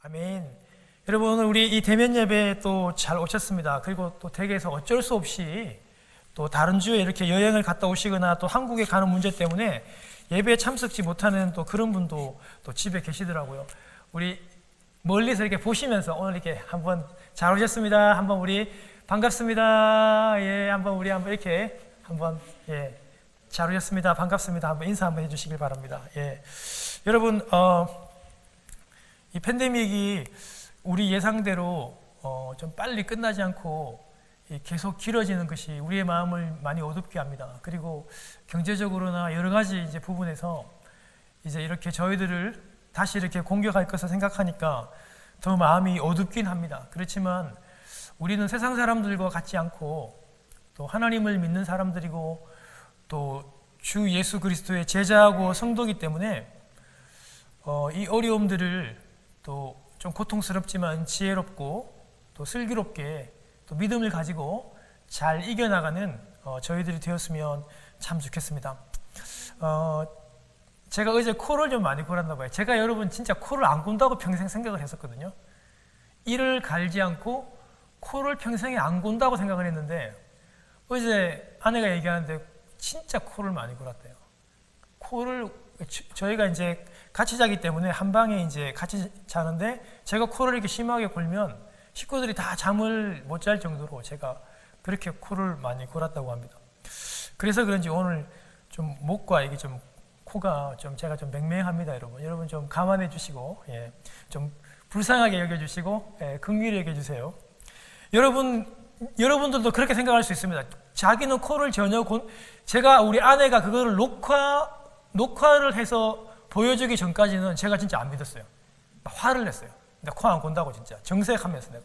아멘. 여러분, 오늘 우리 이 대면 예배에 또 잘 오셨습니다. 그리고 또 댁에서 어쩔 수 없이 또 다른 주에 이렇게 여행을 갔다 오시거나 또 한국에 가는 문제 때문에 예배에 참석지 못하는 또 그런 분도 또 집에 계시더라고요. 우리 멀리서 이렇게 보시면서 오늘 이렇게 한번 잘 오셨습니다. 한번 우리 반갑습니다. 예, 한번 우리 한번 이렇게 한번 잘 오셨습니다. 반갑습니다. 한번 인사 한번 해주시길 바랍니다. 예, 여러분, 이 팬데믹이 우리 예상대로 좀 빨리 끝나지 않고 계속 길어지는 것이 우리의 마음을 많이 어둡게 합니다. 그리고 경제적으로나 여러 가지 이제 부분에서 이제 이렇게 저희들을 다시 이렇게 공격할 것을 생각하니까 더 마음이 어둡긴 합니다. 그렇지만 우리는 세상 사람들과 같지 않고 또 하나님을 믿는 사람들이고 또 주 예수 그리스도의 제자하고 성도이기 때문에 이 어려움들을 또 좀 고통스럽지만 지혜롭고 또 슬기롭게 또 믿음을 가지고 잘 이겨나가는 저희들이 되었으면 참 좋겠습니다. 제가 어제 코를 좀 많이 골았나 봐요. 제가 여러분 진짜 코를 안 곤다고 평생 생각을 했었거든요. 이를 갈지 않고 코를 평생에 안 곤다고 생각을 했는데 어제 아내가 얘기하는데 진짜 코를 많이 골았대요. 코를 저희가 이제 같이 자기 때문에 한 방에 이제 같이 자는데 제가 코를 이렇게 심하게 골면 식구들이 다 잠을 못 잘 정도로 제가 그렇게 코를 많이 골았다고 합니다. 그래서 그런지 오늘 좀 목과 이게 좀 코가 좀 제가 좀 맹맹합니다, 여러분. 여러분 좀 감안해 주시고 좀 불쌍하게 여겨 주시고 긍휼히 여겨 주세요. 여러분들도 그렇게 생각할 수 있습니다. 자기는 코를 전혀 제가 우리 아내가 그거를 녹화를 해서 보여주기 전까지는 제가 진짜 안 믿었어요. 화를 냈어요. 나 코 안 곤다고 진짜 정색하면서 내가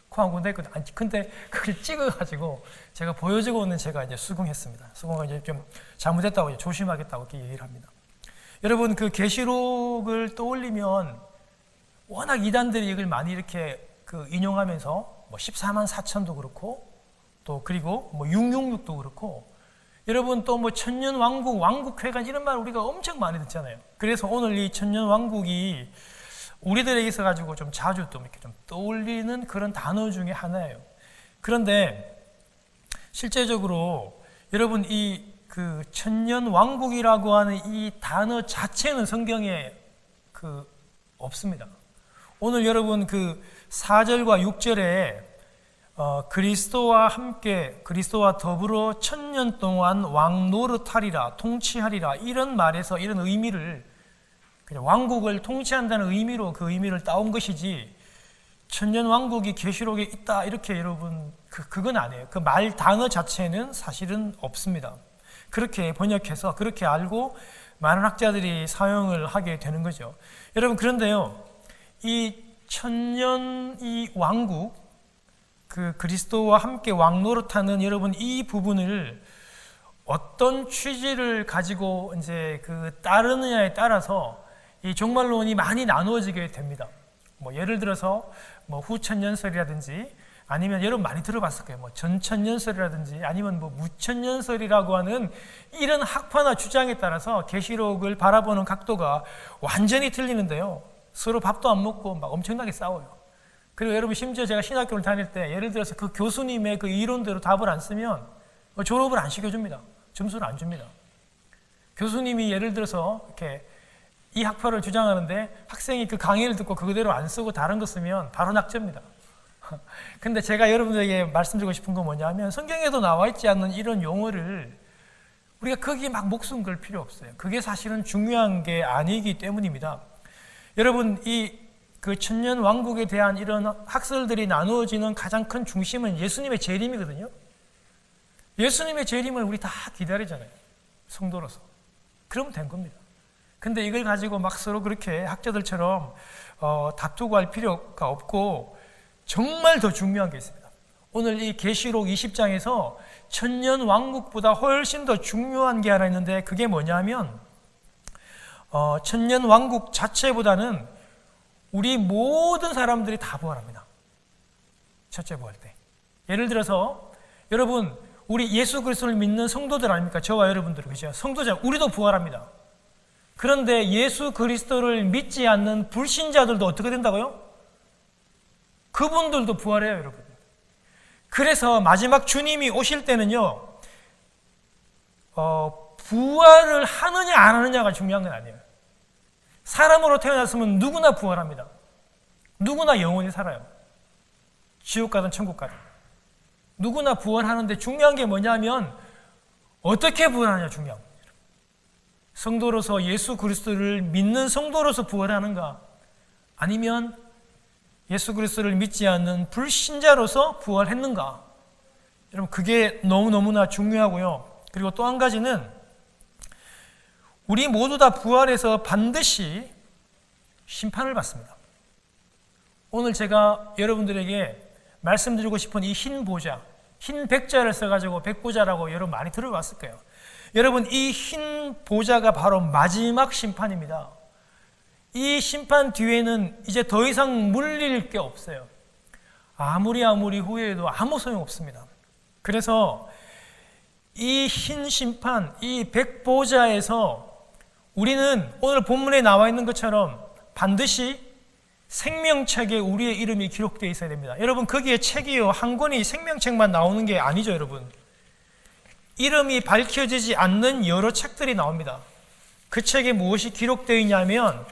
코 안 곤다 했거든. 근데 그걸 찍어가지고 제가 보여주고는 제가 이제 수긍했습니다. 수긍을 이제 좀 잘못했다고 이제 조심하겠다고 이렇게 얘기를 합니다. 여러분 그 계시록을 떠올리면 워낙 이단들이 이걸 많이 이렇게 인용하면서 뭐 14만 4천도 그렇고 또 그리고 뭐 666도 그렇고 여러분 또 뭐 천년 왕국, 왕국회관 이런 말 우리가 엄청 많이 듣잖아요. 그래서 오늘 이 천년 왕국이 우리들에게 있어 가지고 좀 자주 또 이렇게 좀 떠올리는 그런 단어 중에 하나예요. 그런데 실제적으로 여러분 이 그 천년 왕국이라고 하는 이 단어 자체는 성경에 없습니다. 오늘 여러분 그 4절과 6절에 그리스도와 함께 그리스도와 더불어 1000년 동안 왕 노릇하리라 통치하리라 이런 말에서 이런 의미를 그냥 왕국을 통치한다는 의미로 그 의미를 따온 것이지 천년 왕국이 계시록에 있다 이렇게 여러분 그건 아니에요. 그 말 단어 자체는 사실은 없습니다. 그렇게 번역해서 그렇게 알고 많은 학자들이 사용을 하게 되는 거죠. 여러분 그런데요 이 천년 이 왕국 그리스도와 함께 왕노릇하는 여러분 이 부분을 어떤 취지를 가지고 이제 따르느냐에 따라서 이 종말론이 많이 나누어지게 됩니다. 뭐 예를 들어서 뭐 후천년설이라든지 아니면 여러분 많이 들어봤을 거예요. 뭐 전천년설이라든지 아니면 뭐 무천년설이라고 하는 이런 학파나 주장에 따라서 계시록을 바라보는 각도가 완전히 틀리는데요. 서로 밥도 안 먹고 막 엄청나게 싸워요. 그리고 여러분 심지어 제가 신학교를 다닐 때 예를 들어서 그 교수님의 그 이론대로 답을 안 쓰면 졸업을 안 시켜줍니다. 점수를 안 줍니다. 교수님이 예를 들어서 이렇게 이 학파를 주장하는데 학생이 그 강의를 듣고 그대로 안 쓰고 다른 거 쓰면 바로 낙제입니다. 근데 제가 여러분들에게 말씀드리고 싶은 건 뭐냐면 성경에도 나와 있지 않는 이런 용어를 우리가 거기에 막 목숨 걸 필요 없어요. 그게 사실은 중요한 게 아니기 때문입니다. 여러분 그 천년 왕국에 대한 이런 학설들이 나누어지는 가장 큰 중심은 예수님의 재림이거든요. 예수님의 재림을 우리 다 기다리잖아요. 성도로서. 그러면 된 겁니다. 근데 이걸 가지고 막 서로 그렇게 학자들처럼 다투고 할 필요가 없고 정말 더 중요한 게 있습니다. 오늘 이 계시록 20장에서 천년 왕국보다 훨씬 더 중요한 게 하나 있는데 그게 뭐냐면 천년 왕국 자체보다는 우리 모든 사람들이 다 부활합니다. 첫째 부활 때. 예를 들어서 여러분 우리 예수 그리스도를 믿는 성도들 아닙니까? 저와 여러분들 그죠? 성도자 우리도 부활합니다. 그런데 예수 그리스도를 믿지 않는 불신자들도 어떻게 된다고요? 그분들도 부활해요, 여러분. 그래서 마지막 주님이 오실 때는요, 부활을 하느냐 안 하느냐가 중요한 건 아니에요. 사람으로 태어났으면 누구나 부활합니다. 누구나 영원히 살아요. 지옥 가든 천국 가든 누구나 부활하는데 중요한 게 뭐냐면 어떻게 부활하느냐 중요한 거예요. 성도로서 예수 그리스도를 믿는 성도로서 부활하는가, 아니면 예수 그리스도를 믿지 않는 불신자로서 부활했는가. 여러분, 그게 너무너무나 중요하고요. 그리고 또 한 가지는 우리 모두 다 부활해서 반드시 심판을 받습니다. 오늘 제가 여러분들에게 말씀드리고 싶은 이 흰 보좌, 흰 백자를 써가지고 백보자라고 여러분 많이 들어봤을 거예요. 여러분, 이 흰 보좌가 바로 마지막 심판입니다. 이 심판 뒤에는 이제 더 이상 물릴 게 없어요. 아무리 후회해도 아무 소용 없습니다. 그래서 이 흰 심판, 이 백보좌에서 우리는 오늘 본문에 나와 있는 것처럼 반드시 생명책에 우리의 이름이 기록되어 있어야 됩니다. 여러분, 거기에 책이요, 한 권이 생명책만 나오는 게 아니죠, 여러분. 이름이 밝혀지지 않는 여러 책들이 나옵니다. 그 책에 무엇이 기록되어 있냐면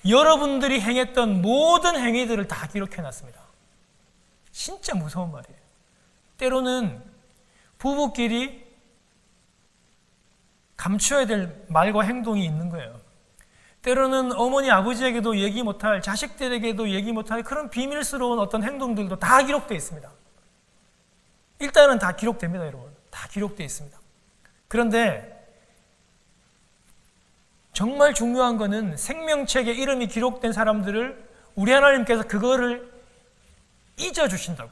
여러분들이 행했던 모든 행위들을 다 기록해 놨습니다. 진짜 무서운 말이에요. 때로는 부부끼리 감춰야 될 말과 행동이 있는 거예요. 때로는 어머니 아버지에게도 얘기 못할, 자식들에게도 얘기 못할 그런 비밀스러운 어떤 행동들도 다 기록되어 있습니다. 일단은 다 기록됩니다, 여러분. 다 기록되어 있습니다. 그런데 정말 중요한 것은 생명책에 이름이 기록된 사람들을 우리 하나님께서 그거를 잊어주신다고,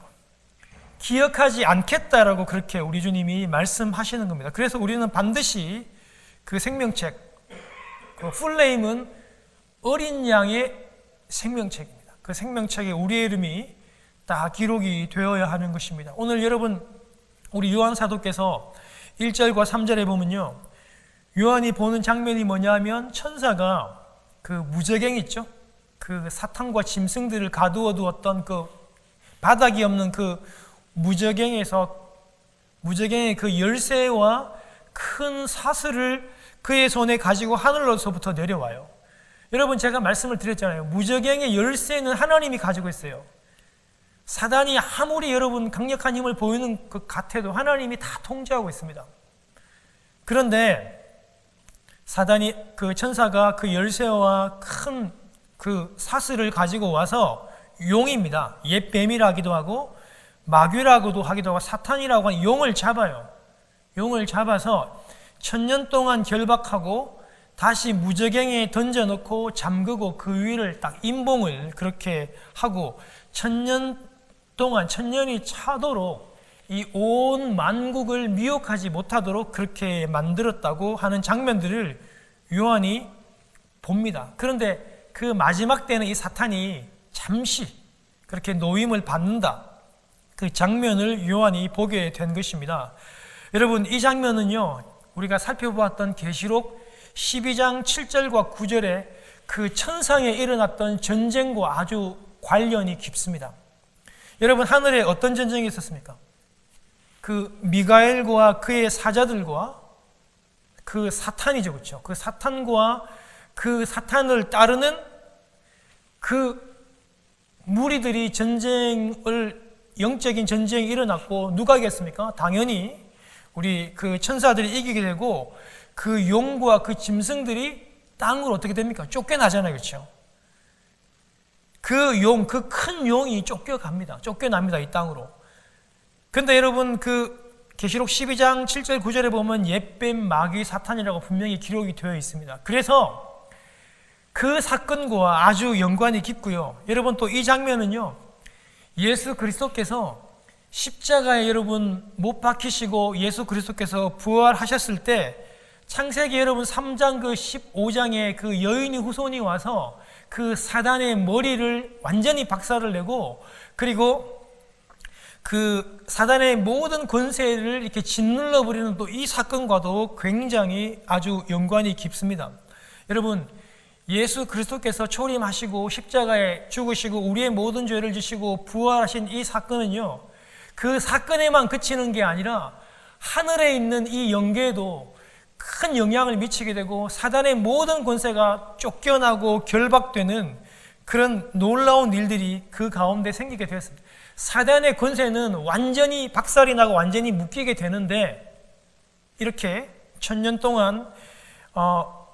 기억하지 않겠다라고 그렇게 우리 주님이 말씀하시는 겁니다. 그래서 우리는 반드시 그 생명책, 그 풀네임은 어린 양의 생명책입니다. 그 생명책에 우리의 이름이 다 기록이 되어야 하는 것입니다. 오늘 여러분, 우리 요한 사도께서 1절과 3절에 보면요, 요한이 보는 장면이 뭐냐면 천사가 그 무저갱 있죠? 그 사탄과 짐승들을 가두어 두었던 그 바닥이 없는 그 무저갱의 그 열쇠와 큰 사슬을 그의 손에 가지고 하늘로서부터 내려와요. 여러분, 제가 말씀을 드렸잖아요. 무저갱의 열쇠는 하나님이 가지고 있어요. 사단이 아무리 여러분 강력한 힘을 보이는 것 같아도 하나님이 다 통제하고 있습니다. 그런데 사단이, 그 천사가 그 열쇠와 큰 그 사슬을 가지고 와서 용입니다. 옛 뱀이라기도 하고 마귀라고도 하기도 하고 사탄이라고 하는 용을 잡아요. 용을 잡아서 1000년 동안 결박하고 다시 무저갱에 던져놓고 잠그고 그 위를 딱 임봉을 그렇게 하고 1000년 동안, 1000년이 차도록 이 온 만국을 미혹하지 못하도록 그렇게 만들었다고 하는 장면들을 요한이 봅니다. 그런데 그 마지막 때는 이 사탄이 잠시 그렇게 노임을 받는다, 그 장면을 요한이 보게 된 것입니다. 여러분, 이 장면은요, 우리가 살펴보았던 계시록 12장 7절과 9절에 그 천상에 일어났던 전쟁과 아주 관련이 깊습니다. 여러분, 하늘에 어떤 전쟁이 있었습니까? 그 미가엘과 그의 사자들과 그 사탄이죠, 그렇죠? 그 사탄과 그 사탄을 따르는 그 무리들이 영적인 전쟁이 일어났고 누가 이겼습니까? 당연히 우리 그 천사들이 이기게 되고 그 용과 그 짐승들이 땅으로 어떻게 됩니까? 쫓겨나잖아요, 그렇죠? 그 용, 그 큰 용이 쫓겨납니다, 이 땅으로. 근데 여러분, 그 계시록 12장 7절 9절에 보면 옛뱀, 마귀, 사탄이라고 분명히 기록이 되어 있습니다. 그래서 그 사건과 아주 연관이 깊고요. 여러분, 또 이 장면은요, 예수 그리스도께서 십자가에 여러분 못 박히시고 예수 그리스도께서 부활하셨을 때 창세기 여러분 3장 그 15장에 그 여인의 후손이 와서 그 사단의 머리를 완전히 박살을 내고, 그리고 그 사단의 모든 권세를 이렇게 짓눌러 버리는 또 이 사건과도 굉장히 아주 연관이 깊습니다. 여러분, 예수 그리스도께서 초림하시고 십자가에 죽으시고 우리의 모든 죄를 지시고 부활하신 이 사건은요, 그 사건에만 그치는 게 아니라 하늘에 있는 이 영계에도 큰 영향을 미치게 되고 사단의 모든 권세가 쫓겨나고 결박되는 그런 놀라운 일들이 그 가운데 생기게 되었습니다. 사단의 권세는 완전히 박살이 나고 완전히 묶이게 되는데, 이렇게 1000년 동안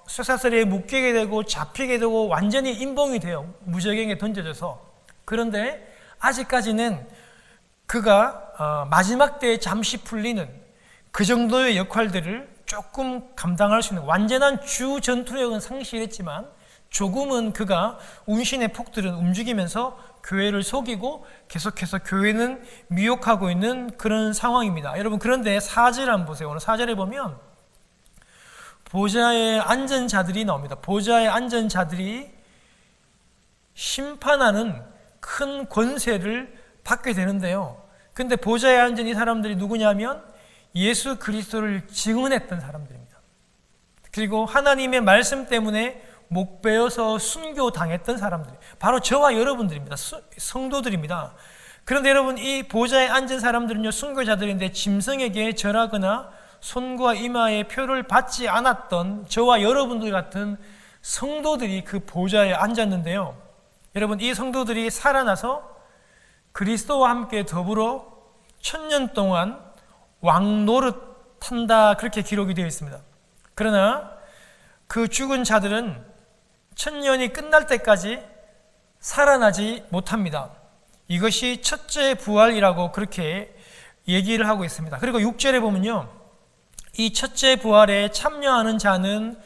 쇠사슬에 묶이게 되고 잡히게 되고 완전히 임봉이 돼요. 무적행에 던져져서. 그런데 아직까지는 그가 마지막 때에 잠시 풀리는 그 정도의 역할들을 조금 감당할 수 있는, 완전한 주 전투력은 상실했지만 조금은 그가 운신의 폭들은 움직이면서 교회를 속이고 계속해서 교회는 미혹하고 있는 그런 상황입니다. 여러분, 그런데 4절 한번 보세요. 오늘 4절에 보면 보좌에 앉은 자들이 나옵니다. 보좌에 앉은 자들이 심판하는 큰 권세를 받게 되는데요. 근데 보좌에 앉은 이 사람들이 누구냐면 예수 그리스도를 증언했던 사람들입니다. 그리고 하나님의 말씀 때문에 목 베어서 순교당했던 사람들, 바로 저와 여러분들입니다. 성도들입니다. 그런데 여러분, 이 보좌에 앉은 사람들은요, 순교자들인데 짐승에게 절하거나 손과 이마에 표를 받지 않았던 저와 여러분들 같은 성도들이 그 보좌에 앉았는데요. 여러분, 이 성도들이 살아나서 그리스도와 함께 더불어 1000년 동안 왕노릇한다, 그렇게 기록이 되어 있습니다. 그러나 그 죽은 자들은 1000년이 끝날 때까지 살아나지 못합니다. 이것이 첫째 부활이라고 그렇게 얘기를 하고 있습니다. 그리고 6절에 보면요, 이 첫째 부활에 참여하는 자는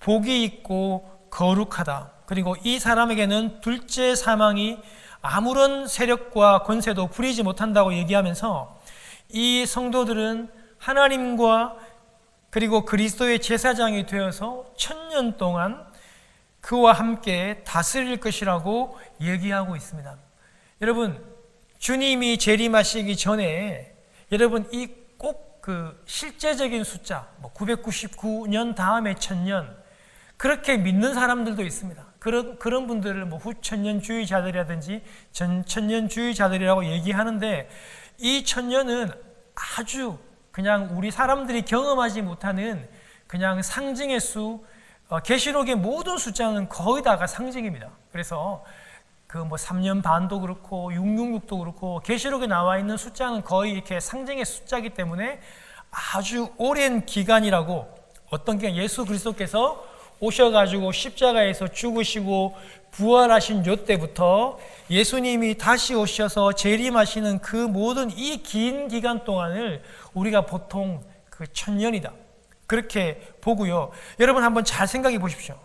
복이 있고 거룩하다. 그리고 이 사람에게는 둘째 사망이 아무런 세력과 권세도 부리지 못한다고 얘기하면서 이 성도들은 하나님과 그리고 그리스도의 제사장이 되어서 1000년 동안 그와 함께 다스릴 것이라고 얘기하고 있습니다. 여러분, 주님이 재림하시기 전에 여러분, 이 꼭 그 실제적인 숫자, 999년 다음에 1000년, 그렇게 믿는 사람들도 있습니다. 그런 분들을 후천년주의자들이라든지 전천년주의자들이라고 얘기하는데, 이 1000년은 아주 그냥 우리 사람들이 경험하지 못하는 그냥 상징의 수, 계시록의 모든 숫자는 거의 다가 상징입니다. 그래서 3년 반도 그렇고 666도 그렇고 계시록에 나와 있는 숫자는 거의 이렇게 상징의 숫자이기 때문에 아주 오랜 기간이라고, 어떤 기간, 예수 그리스도께서 오셔가지고 십자가에서 죽으시고 부활하신 요 때부터 예수님이 다시 오셔서 재림하시는 그 모든 이 긴 기간 동안을 우리가 보통 그 1000년이다, 그렇게 보고요. 여러분, 한번 잘 생각해 보십시오.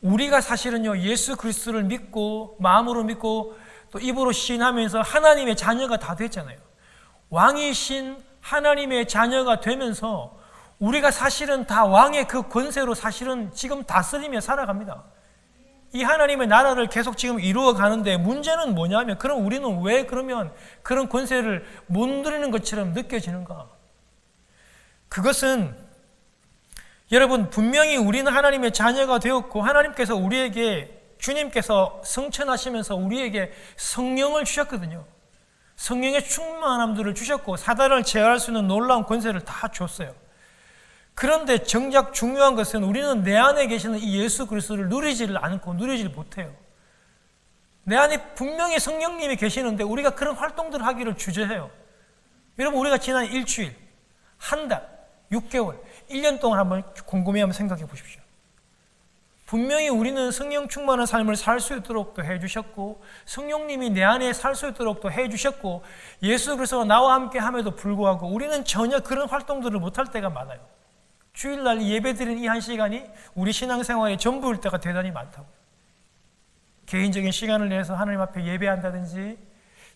우리가 사실은요, 예수 그리스도를 믿고 마음으로 믿고 또 입으로 시인하면서 하나님의 자녀가 다 됐잖아요. 왕이신 하나님의 자녀가 되면서 우리가 사실은 다 왕의 그 권세로 사실은 지금 다스리며 살아갑니다. 이 하나님의 나라를 계속 지금 이루어 가는데, 문제는 뭐냐면, 그럼 우리는 왜 그러면 그런 권세를 못 누리는 것처럼 느껴지는가? 그것은 여러분, 분명히 우리는 하나님의 자녀가 되었고 하나님께서 우리에게, 주님께서 성천하시면서 우리에게 성령을 주셨거든요. 성령의 충만함들을 주셨고 사단을 제어할 수 있는 놀라운 권세를 다 줬어요. 그런데 정작 중요한 것은 우리는 내 안에 계시는 이 예수 그리스도를 누리지를 않고 누리지를 못해요. 내 안에 분명히 성령님이 계시는데 우리가 그런 활동들을 하기를 주저해요. 여러분, 우리가 지난 일주일, 한 달, 6개월, 1년 동안 한번 곰곰이 한번 생각해 보십시오. 분명히 우리는 성령 충만한 삶을 살 수 있도록 또 해주셨고, 성령님이 내 안에 살 수 있도록 또 해주셨고, 예수 그리스도가 나와 함께 함에도 불구하고 우리는 전혀 그런 활동들을 못할 때가 많아요. 주일날 예배 드리는 이 한 시간이 우리 신앙생활의 전부일 때가 대단히 많다고요. 개인적인 시간을 내서 하나님 앞에 예배한다든지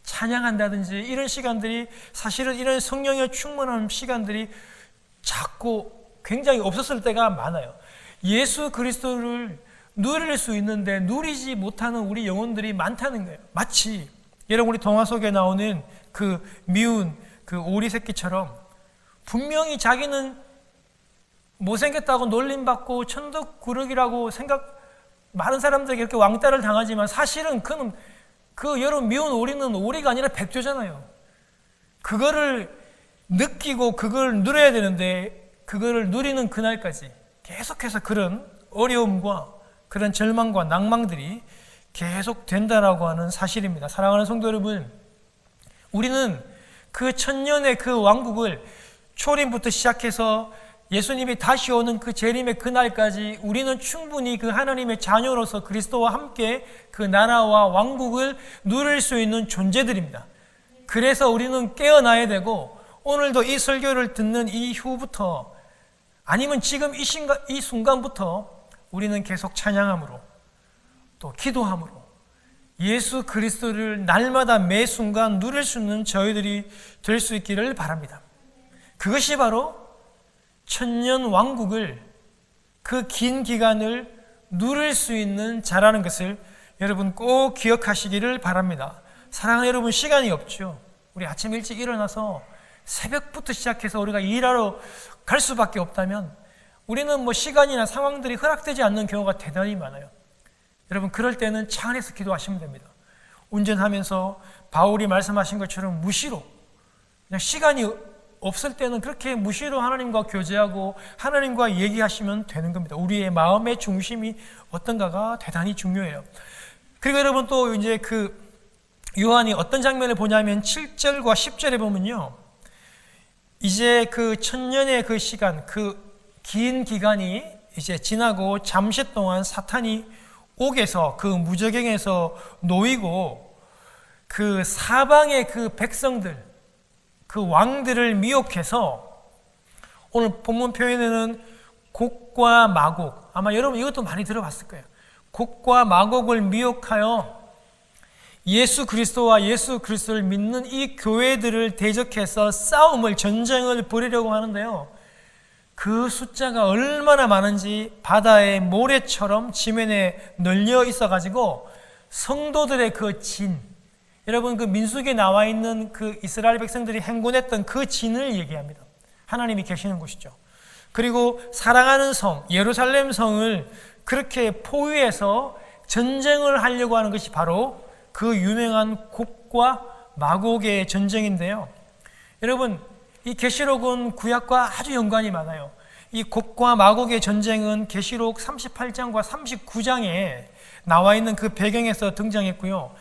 찬양한다든지 이런 시간들이, 사실은 이런 성령의 충만한 시간들이 자꾸 굉장히 없었을 때가 많아요. 예수 그리스도를 누릴 수 있는데 누리지 못하는 우리 영혼들이 많다는 거예요. 마치 여러분, 우리 동화 속에 나오는 그 미운 그 오리 새끼처럼 분명히 자기는 못생겼다고 놀림받고 천덕꾸러기라고 많은 사람들에게 이렇게 왕따를 당하지만 사실은 그는 그 여러분 미운 오리는 오리가 아니라 백조잖아요. 그거를 느끼고 그걸 누려야 되는데 그거를 누리는 그날까지 계속해서 그런 어려움과 그런 절망과 낭망들이 계속 된다라고 하는 사실입니다. 사랑하는 성도 여러분, 우리는 그 천년의 그 왕국을 초림부터 시작해서 예수님이 다시 오는 그 재림의 그날까지 우리는 충분히 그 하나님의 자녀로서 그리스도와 함께 그 나라와 왕국을 누릴 수 있는 존재들입니다. 그래서 우리는 깨어나야 되고 오늘도 이 설교를 듣는 이후부터 아니면 지금 이 순간부터 우리는 계속 찬양함으로 또 기도함으로 예수 그리스도를 날마다 매 순간 누릴 수 있는 저희들이 될 수 있기를 바랍니다. 그것이 바로 천년 왕국을 그 긴 기간을 누릴 수 있는 자라는 것을 여러분 꼭 기억하시기를 바랍니다. 사랑하는 여러분, 시간이 없죠. 우리 아침 일찍 일어나서 새벽부터 시작해서 우리가 일하러 갈 수밖에 없다면 우리는 뭐 시간이나 상황들이 허락되지 않는 경우가 대단히 많아요. 여러분, 그럴 때는 차 안에서 기도하시면 됩니다. 운전하면서 바울이 말씀하신 것처럼 무시로, 그냥 시간이 없을 때는 그렇게 무시로 하나님과 교제하고 하나님과 얘기하시면 되는 겁니다. 우리의 마음의 중심이 어떤가가 대단히 중요해요. 그리고 여러분 또 이제 그 요한이 어떤 장면을 보냐면 7절과 10절에 보면요, 이제 그 천년의 그 시간, 그 긴 기간이 이제 지나고 잠시 동안 사탄이 옥에서 그 무저갱에서 놓이고 그 사방의 그 백성들, 그 왕들을 미혹해서 오늘 본문 표현에는 곡과 마곡, 아마 여러분 이것도 많이 들어봤을 거예요. 곡과 마곡을 미혹하여 예수 그리스도와 예수 그리스도를 믿는 이 교회들을 대적해서 싸움을, 전쟁을 벌이려고 하는데요, 그 숫자가 얼마나 많은지 바다의 모래처럼 지면에 널려 있어가지고 성도들의 그 진, 여러분 그 민수기에 나와 있는 그 이스라엘 백성들이 행군했던 그 진을 얘기합니다. 하나님이 계시는 곳이죠. 그리고 사랑하는 성, 예루살렘 성을 그렇게 포위해서 전쟁을 하려고 하는 것이 바로 그 유명한 곡과 마곡의 전쟁인데요. 여러분, 이 계시록은 구약과 아주 연관이 많아요. 이 곡과 마곡의 전쟁은 계시록 38장과 39장에 나와 있는 그 배경에서 등장했고요.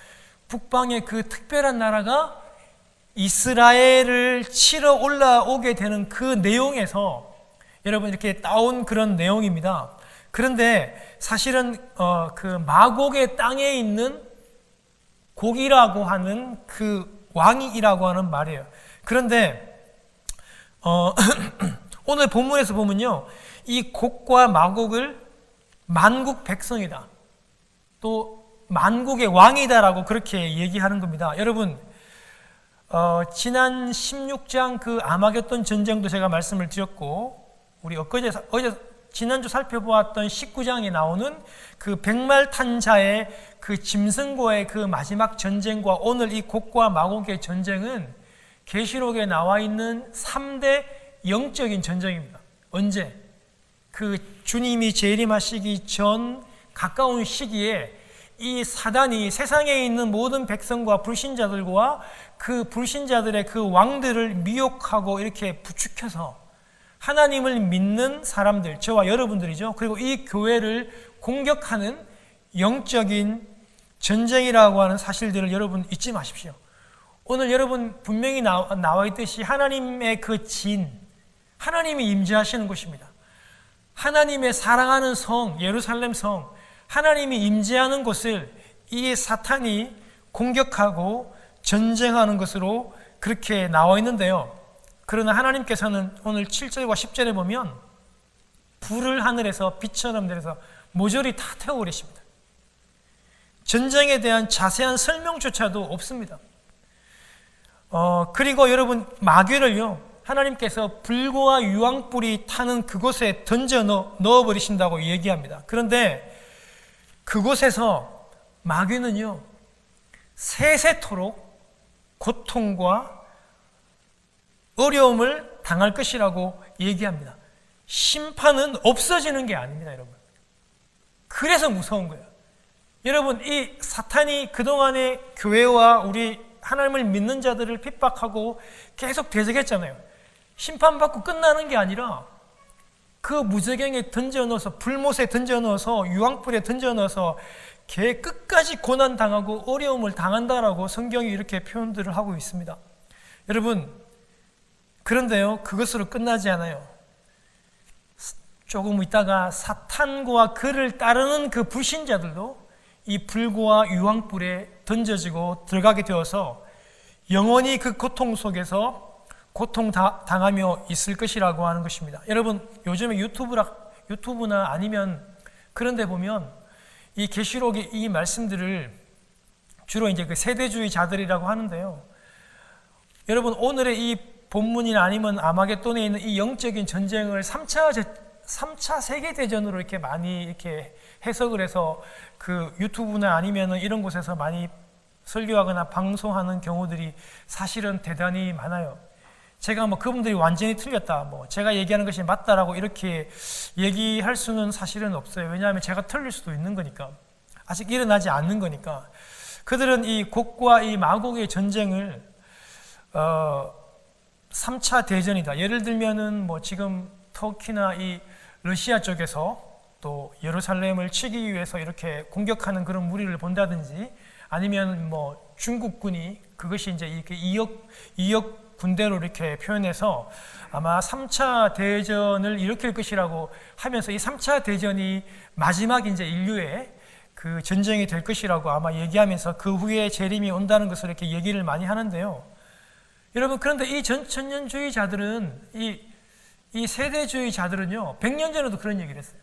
북방의 그 특별한 나라가 이스라엘을 치러 올라오게 되는 그 내용에서 여러분 이렇게 따온 그런 내용입니다. 그런데 사실은 그 마곡의 땅에 있는 곡이라고 하는 그 왕이라고 하는 말이에요. 그런데 오늘 본문에서 보면요, 이 곡과 마곡을 만국 백성이다, 또 만국의 왕이다라고 그렇게 얘기하는 겁니다. 여러분, 지난 16장 그 아마겟돈 전쟁도 제가 말씀을 드렸고, 우리 지난주 살펴보았던 19장에 나오는 그 백말탄자의 그 짐승과의 그 마지막 전쟁과 오늘 이 곡과 마곡의 전쟁은 계시록에 나와 있는 3대 영적인 전쟁입니다. 언제? 그 주님이 재림하시기 전 가까운 시기에 이 사단이 세상에 있는 모든 백성과 불신자들과 그 불신자들의 그 왕들을 미혹하고 이렇게 부추겨서 하나님을 믿는 사람들, 저와 여러분들이죠. 그리고 이 교회를 공격하는 영적인 전쟁이라고 하는 사실들을 여러분 잊지 마십시오. 오늘 여러분 분명히 나와 있듯이 하나님의 그 진, 하나님이 임재하시는 곳입니다. 하나님의 사랑하는 성, 예루살렘 성, 하나님이 임재하는 곳을 이 사탄이 공격하고 전쟁하는 것으로 그렇게 나와 있는데요. 그러나 하나님께서는 오늘 7절과 10절에 보면 불을 하늘에서 빛처럼 내려서 모조리 다 태워버리십니다. 전쟁에 대한 자세한 설명조차도 없습니다. 그리고 여러분 마귀를요, 하나님께서 불과 유황불이 타는 그곳에 던져 넣어버리신다고 얘기합니다. 그런데 그곳에서 마귀는요, 세세토록 고통과 어려움을 당할 것이라고 얘기합니다. 심판은 없어지는 게 아닙니다, 여러분. 그래서 무서운 거예요. 여러분, 이 사탄이 그동안에 교회와 우리 하나님을 믿는 자들을 핍박하고 계속 대적했잖아요. 심판받고 끝나는 게 아니라 그 무저갱에 던져넣어서, 불못에 던져넣어서, 유황불에 던져넣어서 걔 끝까지 고난당하고 어려움을 당한다라고 성경이 이렇게 표현들을 하고 있습니다. 여러분, 그런데요, 그것으로 끝나지 않아요. 조금 있다가 사탄과 그를 따르는 그 불신자들도 이 불과 유황불에 던져지고 들어가게 되어서 영원히 그 고통 속에서 고통당하며 있을 것이라고 하는 것입니다. 여러분, 요즘에 유튜브나 아니면 그런 데 보면 이 계시록의 이 말씀들을 주로 이제 그 세대주의자들이라고 하는데요. 여러분, 오늘의 이 본문이나 아니면 아마겟돈에 있는 이 영적인 전쟁을 3차 세계대전으로 이렇게 많이 이렇게 해석을 해서 그 유튜브나 아니면 이런 곳에서 많이 설교하거나 방송하는 경우들이 사실은 대단히 많아요. 제가 뭐 그분들이 완전히 틀렸다, 뭐 제가 얘기하는 것이 맞다라고 이렇게 얘기할 수는 사실은 없어요. 왜냐하면 제가 틀릴 수도 있는 거니까. 아직 일어나지 않는 거니까. 그들은 이 곡과 이 마곡의 전쟁을 3차 대전이다. 예를 들면은 뭐 지금 터키나 이 러시아 쪽에서 또 예루살렘을 치기 위해서 이렇게 공격하는 그런 무리를 본다든지, 아니면 뭐 중국군이 그것이 이제 이렇게 2억 군대로 이렇게 표현해서 아마 3차 대전을 일으킬 것이라고 하면서 이 3차 대전이 마지막 이제 인류의 그 전쟁이 될 것이라고 아마 얘기하면서 그 후에 재림이 온다는 것을 이렇게 얘기를 많이 하는데요. 여러분, 그런데 이 전천년주의자들은 이 세대주의자들은요, 100년 전에도 그런 얘기를 했어요.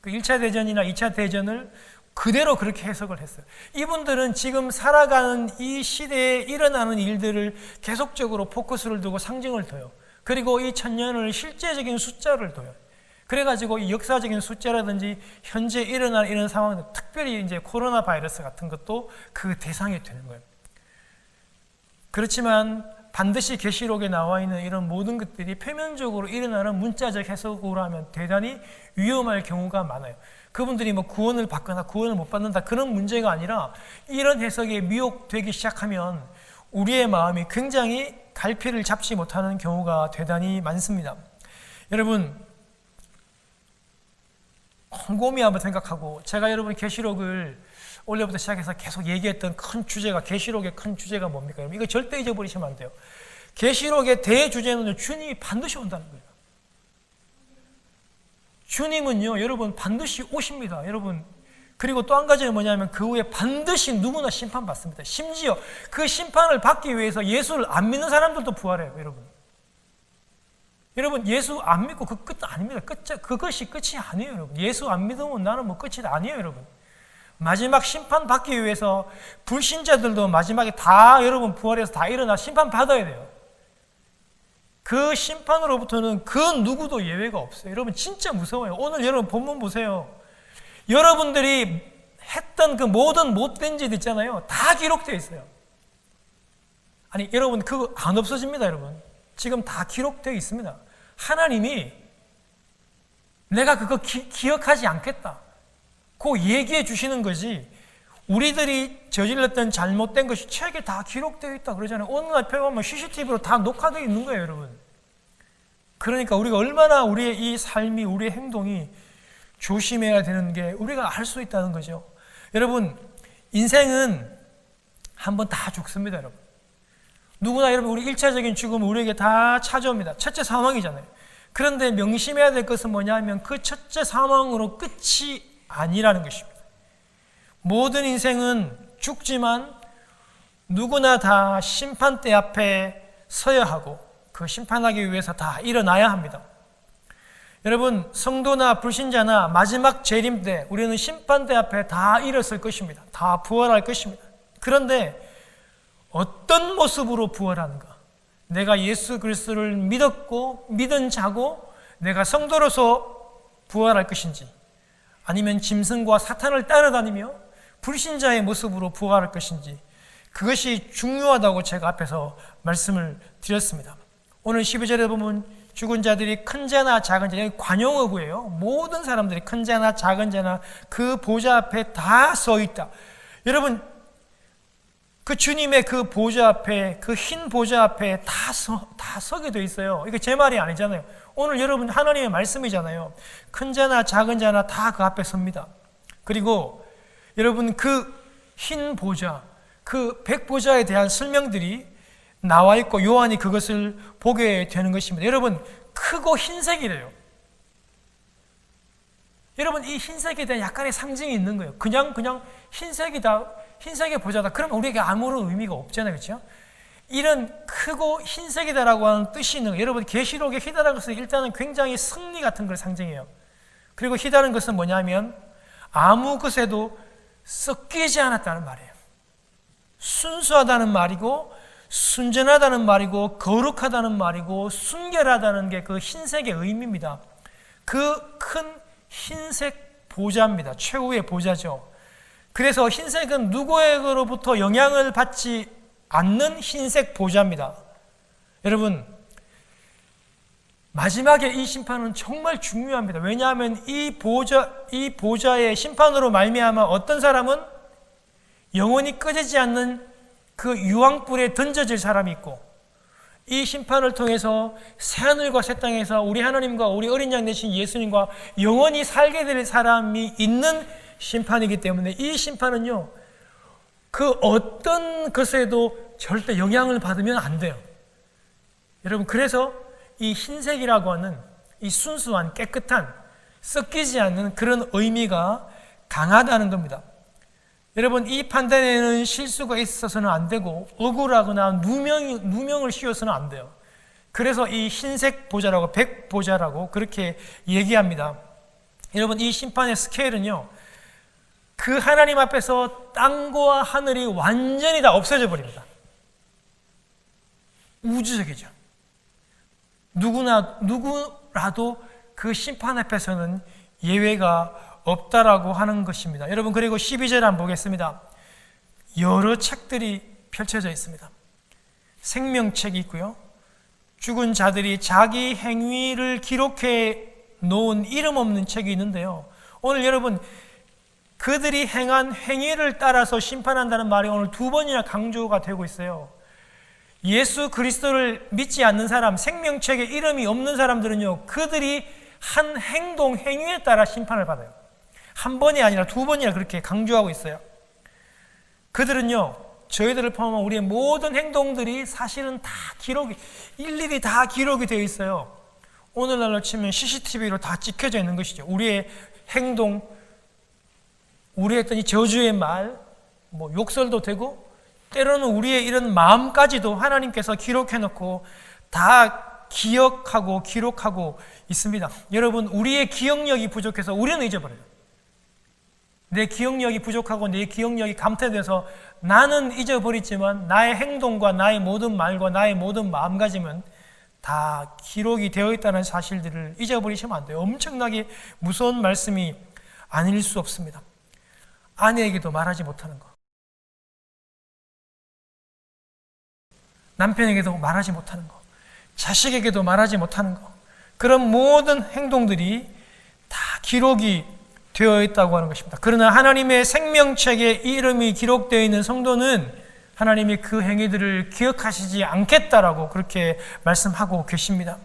그 1차 대전이나 2차 대전을 그대로 그렇게 해석을 했어요. 이분들은 지금 살아가는 이 시대에 일어나는 일들을 계속적으로 포커스를 두고 상징을 둬요. 그리고 이 천년을 실제적인 숫자를 둬요. 그래가지고 이 역사적인 숫자라든지 현재 일어나는 이런 상황들, 특별히 이제 코로나 바이러스 같은 것도 그 대상이 되는 거예요. 그렇지만 반드시 계시록에 나와 있는 이런 모든 것들이 표면적으로 일어나는 문자적 해석으로 하면 대단히 위험할 경우가 많아요. 그분들이 뭐 구원을 받거나 구원을 못 받는다, 그런 문제가 아니라 이런 해석에 미혹되기 시작하면 우리의 마음이 굉장히 갈피를 잡지 못하는 경우가 대단히 많습니다. 여러분, 곰곰이 한번 생각하고, 제가 여러분 계시록을 올해부터 시작해서 계속 얘기했던 큰 주제가, 계시록의 큰 주제가 뭡니까? 여러분, 이거 절대 잊어버리시면 안 돼요. 계시록의 대주제는 주님이 반드시 온다는 거예요. 주님은요, 여러분, 반드시 오십니다. 여러분, 그리고 또 한 가지는 뭐냐면 그 후에 반드시 누구나 심판받습니다. 심지어 그 심판을 받기 위해서 예수를 안 믿는 사람들도 부활해요, 여러분. 여러분, 예수 안 믿고 그 끝 아닙니다. 그것이 끝이 아니에요, 여러분. 예수 안 믿으면 나는 뭐 끝이 아니에요, 여러분. 마지막 심판 받기 위해서 불신자들도 마지막에 다 여러분 부활해서 다 일어나 심판 받아야 돼요. 그 심판으로부터는 그 누구도 예외가 없어요. 여러분, 진짜 무서워요. 오늘 여러분 본문 보세요. 여러분들이 했던 그 모든 못된 짓 있잖아요. 다 기록되어 있어요. 아니, 여러분, 그거 안 없어집니다, 여러분. 지금 다 기록되어 있습니다. 하나님이 내가 그거 기억하지 않겠다, 그 얘기해 주시는 것이, 우리들이 저질렀던 잘못된 것이 책에 다 기록되어 있다 그러잖아요. 오늘 앞에 보면 CCTV로 다 녹화되어 있는 거예요, 여러분. 그러니까 우리가 얼마나 우리의 이 삶이, 우리의 행동이 조심해야 되는 게 우리가 알 수 있다는 거죠. 여러분, 인생은 한번 다 죽습니다, 여러분. 누구나 여러분, 우리 1차적인 죽음은 우리에게 다 찾아옵니다. 첫째 사망이잖아요. 그런데 명심해야 될 것은 뭐냐면 그 첫째 사망으로 끝이 아니라는 것입니다. 모든 인생은 죽지만 누구나 다 심판대 앞에 서야 하고 그 심판하기 위해서 다 일어나야 합니다. 여러분, 성도나 불신자나 마지막 재림 때 우리는 심판대 앞에 다 일어설 것입니다. 다 부활할 것입니다. 그런데 어떤 모습으로 부활하는가? 내가 예수 그리스도를 믿었고 믿은 자고 내가 성도로서 부활할 것인지, 아니면 짐승과 사탄을 따라다니며 불신자의 모습으로 부활할 것인지, 그것이 중요하다고 제가 앞에서 말씀을 드렸습니다. 오늘 12절에 보면 죽은 자들이 큰 자나 작은 자, 여기 관용어구예요. 모든 사람들이 큰 자나 작은 자나 그 보좌 앞에 다 서 있다. 여러분, 그 주님의 그 보좌 앞에, 그 흰 보좌 앞에 다 서게 돼 있어요. 이게 제 말이 아니잖아요. 오늘 여러분 하나님의 말씀이잖아요. 큰 자나 작은 자나 다 그 앞에 섭니다. 그리고 여러분 그 흰 보좌, 그 백보좌에 대한 설명들이 나와 있고 요한이 그것을 보게 되는 것입니다. 여러분, 크고 흰색이래요. 여러분, 이 흰색에 대한 약간의 상징이 있는 거예요. 그냥 흰색이다, 흰색의 보좌다. 그러면 우리에게 아무런 의미가 없잖아요. 그렇죠? 이런 크고 흰색이다라고 하는 뜻이 있는 거예요. 여러분, 계시록의 희다라는 것은 일단은 굉장히 승리 같은 걸 상징해요. 그리고 희다는 것은 뭐냐면 아무 것에도 섞이지 않았다는 말이에요. 순수하다는 말이고 순전하다는 말이고 거룩하다는 말이고 순결하다는 게 그 흰색의 의미입니다. 그 큰 흰색 보좌입니다. 최후의 보좌죠. 그래서 흰색은 누구에게로부터 영향을 받지 않는 흰색 보좌입니다. 여러분, 마지막에 이 심판은 정말 중요합니다. 왜냐하면 이 보좌의 심판으로 말미암아 어떤 사람은 영원히 꺼지지 않는 그 유황불에 던져질 사람이 있고, 이 심판을 통해서 새하늘과 새 땅에서 우리 하나님과 우리 어린 양 되신 예수님과 영원히 살게 될 사람이 있는 심판이기 때문에 이 심판은요, 그 어떤 것에도 절대 영향을 받으면 안 돼요. 여러분, 그래서 이 흰색이라고 하는 이 순수한 깨끗한 섞이지 않는 그런 의미가 강하다는 겁니다. 여러분, 이 판단에는 실수가 있어서는 안 되고 억울하거나 누명을 씌워서는 안 돼요. 그래서 이 흰색 보좌라고, 백보좌라고 그렇게 얘기합니다. 여러분, 이 심판의 스케일은요, 그 하나님 앞에서 땅과 하늘이 완전히 다 없어져 버립니다. 우주적이죠. 누구라도 그 심판 앞에서는 예외가 없다라고 하는 것입니다. 여러분, 그리고 12절 한번 보겠습니다. 여러 책들이 펼쳐져 있습니다. 생명책이 있고요. 죽은 자들이 자기 행위를 기록해 놓은 이름 없는 책이 있는데요. 오늘 여러분, 그들이 행한 행위를 따라서 심판한다는 말이 오늘 2번이나 강조가 되고 있어요. 예수 그리스도를 믿지 않는 사람, 생명책에 이름이 없는 사람들은요, 그들이 한 행동, 행위에 따라 심판을 받아요. 한 번이 아니라 2번이나 그렇게 강조하고 있어요. 그들은요, 저희들을 포함한 우리의 모든 행동들이 사실은 다 일일이 다 기록이 되어 있어요. 오늘날로 치면 CCTV로 다 찍혀져 있는 것이죠. 우리의 행동, 우리의 했던 이 저주의 말, 욕설도 되고, 때로는 우리의 이런 마음까지도 하나님께서 기록해놓고 다 기억하고 기록하고 있습니다. 여러분, 우리의 기억력이 부족해서 우리는 잊어버려요. 내 기억력이 부족하고 내 기억력이 감퇴돼서 나는 잊어버리지만 나의 행동과 나의 모든 말과 나의 모든 마음가짐은 다 기록이 되어 있다는 사실들을 잊어버리시면 안 돼요. 엄청나게 무서운 말씀이 아닐 수 없습니다. 아내에게도 말하지 못하는 것, 남편에게도 말하지 못하는 것, 자식에게도 말하지 못하는 것, 그런 모든 행동들이 다 기록이 되어 있다고 하는 것입니다. 그러나 하나님의 생명책에 이름이 기록되어 있는 성도는 하나님이 그 행위들을 기억하시지 않겠다라고 그렇게 말씀하고 계십니다.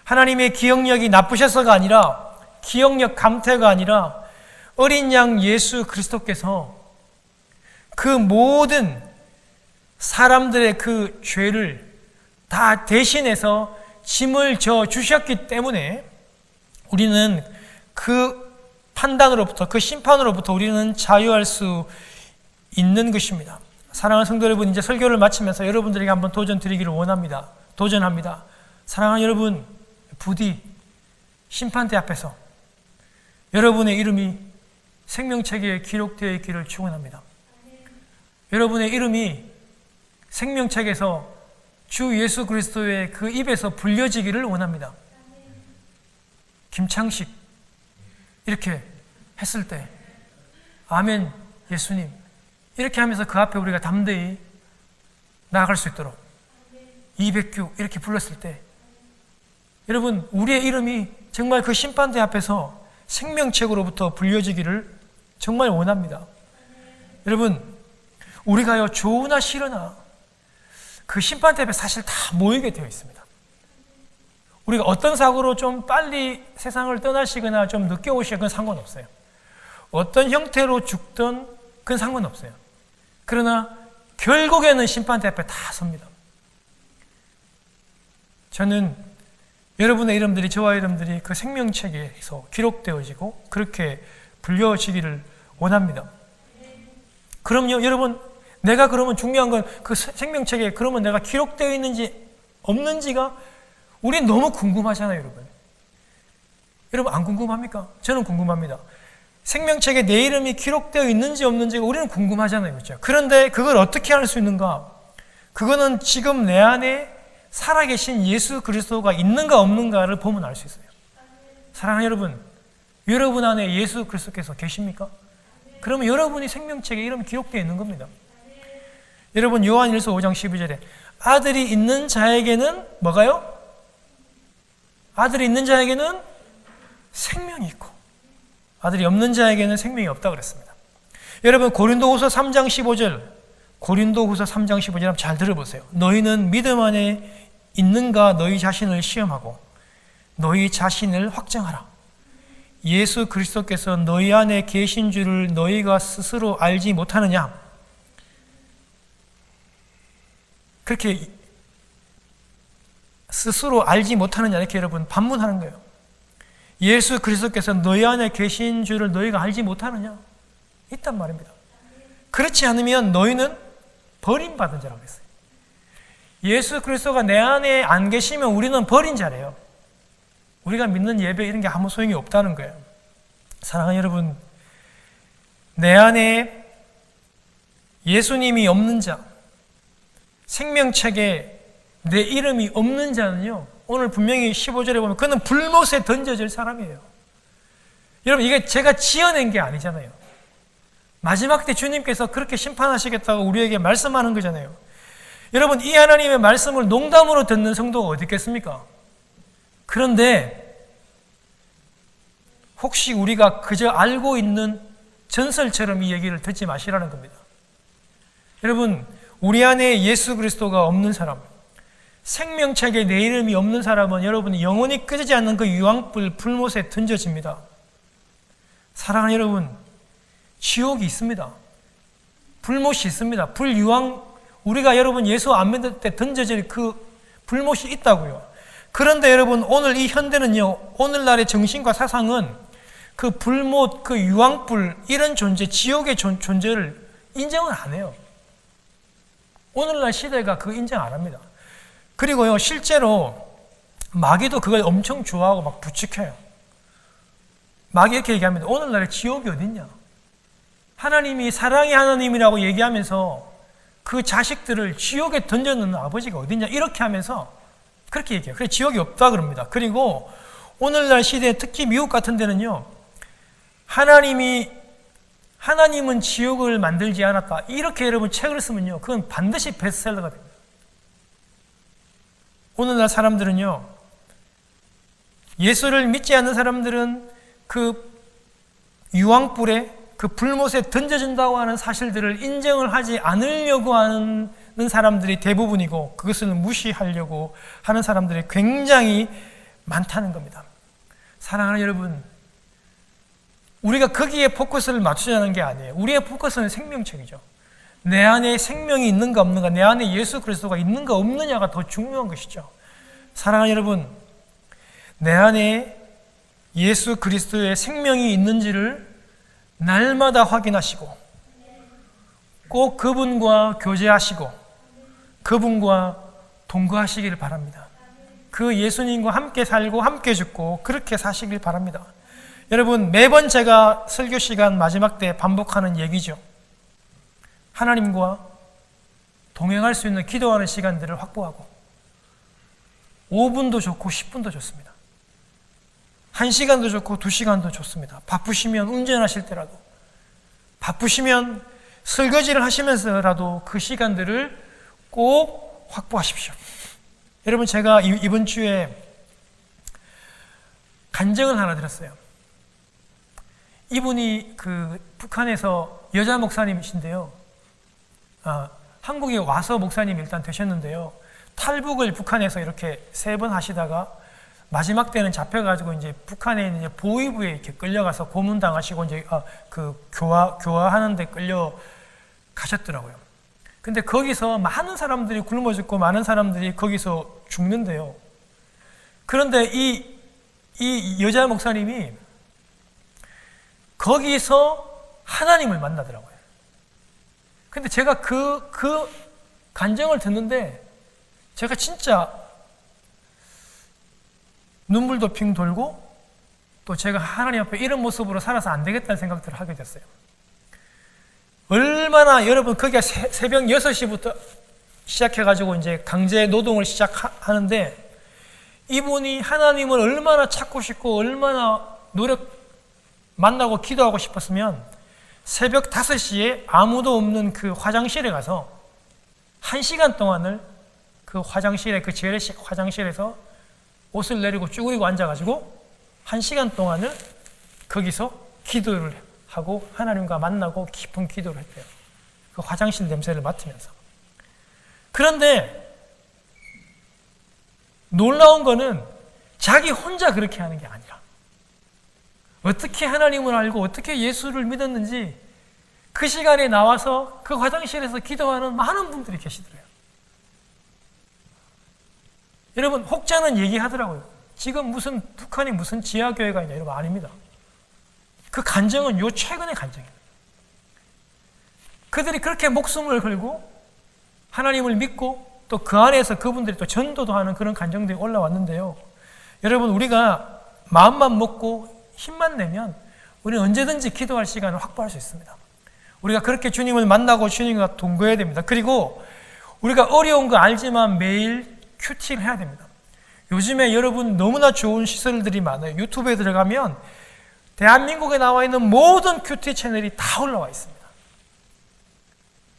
하나님의 기억력이 나쁘셔서가 아니라, 기억력 감퇴가 아니라 어린 양 예수 그리스도께서 그 모든 사람들의 그 죄를 다 대신해서 짐을 져 주셨기 때문에 우리는 그 판단으로부터, 그 심판으로부터 우리는 자유할 수 있는 것입니다. 사랑하는 성도 여러분, 이제 설교를 마치면서 여러분들에게 한번 도전 드리기를 원합니다. 도전합니다. 사랑하는 여러분, 부디 심판대 앞에서 여러분의 이름이 생명책에 기록되어 있기를 축원합니다. 여러분의 이름이 생명책에서 주 예수 그리스도의 그 입에서 불려지기를 원합니다. 김창식 이렇게 했을 때 아멘 예수님 이렇게 하면서 그 앞에 우리가 담대히 나아갈 수 있도록, 이백규 이렇게 불렀을 때 여러분, 우리의 이름이 정말 그 심판대 앞에서 생명책으로부터 불려지기를 정말 원합니다. 여러분, 우리가요, 좋으나 싫으나 그 심판대 앞에 사실 다 모이게 되어 있습니다. 우리가 어떤 사고로 좀 빨리 세상을 떠나시거나 좀 늦게 오시거나 그건 상관없어요. 어떤 형태로 죽든 그건 상관없어요. 그러나 결국에는 심판대 앞에 다 섭니다. 저는 여러분의 이름들이, 저와 이름들이 그 생명책에서 기록되어지고 그렇게 불려지기를 원합니다. 그럼요, 여러분, 내가 그러면 중요한 건 그 생명책에 그러면 내가 기록되어 있는지 없는지가 우린 너무 궁금하잖아요, 여러분. 여러분, 안 궁금합니까? 저는 궁금합니다. 생명책에 내 이름이 기록되어 있는지 없는지가 우리는 궁금하잖아요, 그렇죠? 그런데 그걸 어떻게 할 수 있는가? 그거는 지금 내 안에 살아계신 예수 그리스도가 있는가 없는가를 보면 알 수 있어요. 사랑하는 여러분, 여러분 안에 예수 그리스도께서 계십니까? 그러면 여러분이 생명책에 이름이 기록되어 있는 겁니다. 여러분, 요한일서 5장 12절에 아들이 있는 자에게는 뭐가요? 아들이 있는 자에게는 생명이 있고 아들이 없는 자에게는 생명이 없다 그랬습니다. 여러분, 고린도후서 3장 15절, 고린도후서 3장 15절 한번 잘 들어보세요. 너희는 믿음 안에 있는가 너희 자신을 시험하고 너희 자신을 확정하라. 예수 그리스도께서 너희 안에 계신 줄을 너희가 스스로 알지 못하느냐? 그렇게 스스로 알지 못하느냐 이렇게 여러분 반문하는 거예요. 예수 그리스도께서 너희 안에 계신 줄을 너희가 알지 못하느냐? 있단 말입니다. 그렇지 않으면 너희는 버림받은 자라고 했어요. 예수 그리스도가 내 안에 안 계시면 우리는 버린 자래요. 우리가 믿는 예배 이런 게 아무 소용이 없다는 거예요. 사랑하는 여러분, 내 안에 예수님이 없는 자, 생명책에 내 이름이 없는 자는요, 오늘 분명히 15절에 보면 그는 불못에 던져질 사람이에요. 여러분, 이게 제가 지어낸 게 아니잖아요. 마지막 때 주님께서 그렇게 심판하시겠다고 우리에게 말씀하는 거잖아요. 여러분, 이 하나님의 말씀을 농담으로 듣는 성도가 어디 있겠습니까? 그런데 혹시 우리가 그저 알고 있는 전설처럼 이 얘기를 듣지 마시라는 겁니다. 여러분, 우리 안에 예수 그리스도가 없는 사람, 생명책에 내 이름이 없는 사람은 여러분이 영원히 끄지지 않는 그 유황불 불못에 던져집니다. 사랑하는 여러분, 지옥이 있습니다. 불못이 있습니다. 불유황, 우리가 여러분 예수 안 믿을 때 던져질 그 불못이 있다고요. 그런데 여러분, 오늘 이 현대는요, 오늘날의 정신과 사상은 그 불못, 그 유황불, 이런 존재, 지옥의 존재를 인정을 안 해요. 오늘날 시대가 그거 인정 안 합니다. 그리고요, 실제로 마귀도 그걸 엄청 좋아하고 막 부추겨요. 마귀 이렇게 얘기합니다. 오늘날에 지옥이 어딨냐? 하나님이 사랑의 하나님이라고 얘기하면서 그 자식들을 지옥에 던져놓는 아버지가 어딨냐? 이렇게 하면서 그렇게 얘기해요. 그래서 지옥이 없다 그럽니다. 그리고 오늘날 시대에 특히 미국 같은 데는요, 하나님은 지옥을 만들지 않았다. 이렇게 여러분 책을 쓰면요, 그건 반드시 베스트셀러가 됩니다. 오늘날 사람들은요, 예수를 믿지 않는 사람들은 그 유황불에, 그 불못에 던져준다고 하는 사실들을 인정을 하지 않으려고 하는 사람들이 대부분이고, 그것을 무시하려고 하는 사람들이 굉장히 많다는 겁니다. 사랑하는 여러분, 우리가 거기에 포커스를 맞추자는 게 아니에요. 우리의 포커스는 생명책이죠. 내 안에 생명이 있는가 없는가, 내 안에 예수 그리스도가 있는가 없느냐가 더 중요한 것이죠. 사랑하는 여러분, 내 안에 예수 그리스도의 생명이 있는지를 날마다 확인하시고 꼭 그분과 교제하시고 그분과 동거하시기를 바랍니다. 그 예수님과 함께 살고 함께 죽고 그렇게 사시길 바랍니다. 여러분, 매번 제가 설교 시간 마지막 때 반복하는 얘기죠. 하나님과 동행할 수 있는 기도하는 시간들을 확보하고 5분도 좋고 10분도 좋습니다. 1시간도 좋고 2시간도 좋습니다. 바쁘시면 운전하실 때라도, 바쁘시면 설거지를 하시면서라도 그 시간들을 꼭 확보하십시오. 여러분, 제가 이번 주에 간증을 하나 들었어요. 이분이 그 북한에서 여자 목사님이신데요. 한국에 와서 목사님이 일단 되셨는데요. 탈북을 북한에서 이렇게 3번 하시다가 마지막 때는 잡혀가지고 이제 북한에 있는 이제 보위부에 이렇게 끌려가서 고문당하시고 이제 그 교화하는데 끌려 가셨더라고요. 근데 거기서 많은 사람들이 굶어 죽고 많은 사람들이 거기서 죽는데요. 그런데 이 여자 목사님이 거기서 하나님을 만나더라고요. 근데 제가 그 간증을 듣는데 제가 진짜 눈물도 핑 돌고 또 제가 하나님 앞에 이런 모습으로 살아서 안 되겠다는 생각들을 하게 됐어요. 얼마나 여러분 거기가 새벽 6시부터 시작해가지고 이제 강제 노동을 시작하는데 이분이 하나님을 얼마나 찾고 싶고 얼마나 만나고 기도하고 싶었으면 새벽 5시에 아무도 없는 그 화장실에 가서 1시간 동안을 그 화장실에 그 재래식 화장실에서 옷을 내리고 쭈그리고 앉아가지고 1시간 동안을 거기서 기도를 하고 하나님과 만나고 깊은 기도를 했대요. 그 화장실 냄새를 맡으면서. 그런데 놀라운 거는 자기 혼자 그렇게 하는 게 아니라 어떻게 하나님을 알고 어떻게 예수를 믿었는지 그 시간에 나와서 그 화장실에서 기도하는 많은 분들이 계시더래요. 여러분 혹자는 얘기하더라고요. 지금 무슨 북한이 무슨 지하교회가 있냐 이런 거 아닙니다. 그 간증은 요 최근의 간증입니다. 그들이 그렇게 목숨을 걸고 하나님을 믿고 또 그 안에서 그분들이 또 전도도 하는 그런 간증들이 올라왔는데요. 여러분 우리가 마음만 먹고 힘만 내면 우리는 언제든지 기도할 시간을 확보할 수 있습니다. 우리가 그렇게 주님을 만나고 주님과 동거해야 됩니다. 그리고 우리가 어려운 거 알지만 매일 큐티를 해야 됩니다. 요즘에 여러분 너무나 좋은 시설들이 많아요. 유튜브에 들어가면 대한민국에 나와 있는 모든 큐티 채널이 다 올라와 있습니다.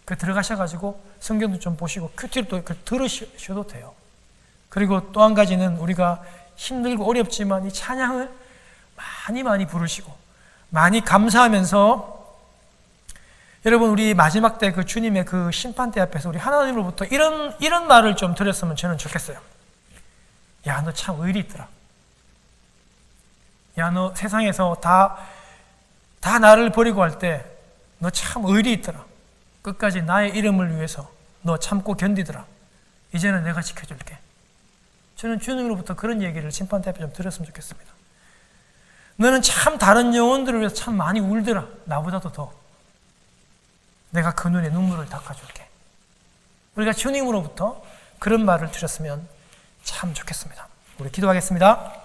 그 들어가셔가지고 성경도 좀 보시고 큐티를 또 들으셔도 돼요. 그리고 또 한 가지는 우리가 힘들고 어렵지만 이 찬양을 많이 부르시고 많이 감사하면서 여러분 우리 마지막 때 그 주님의 그 심판대 앞에서 우리 하나님으로부터 이런 말을 좀 들었으면 저는 좋겠어요. 야, 너 참 의리 있더라. 야, 너 세상에서 다 나를 버리고 할 때 너 참 의리 있더라. 끝까지 나의 이름을 위해서 너 참고 견디더라. 이제는 내가 지켜줄게. 저는 주님으로부터 그런 얘기를 심판대 앞에 좀 들었으면 좋겠습니다. 너는 참 다른 영혼들을 위해서 참 많이 울더라. 나보다도 더. 내가 그 눈에 눈물을 닦아줄게. 우리가 주님으로부터 그런 말을 들었으면 참 좋겠습니다. 우리 기도하겠습니다.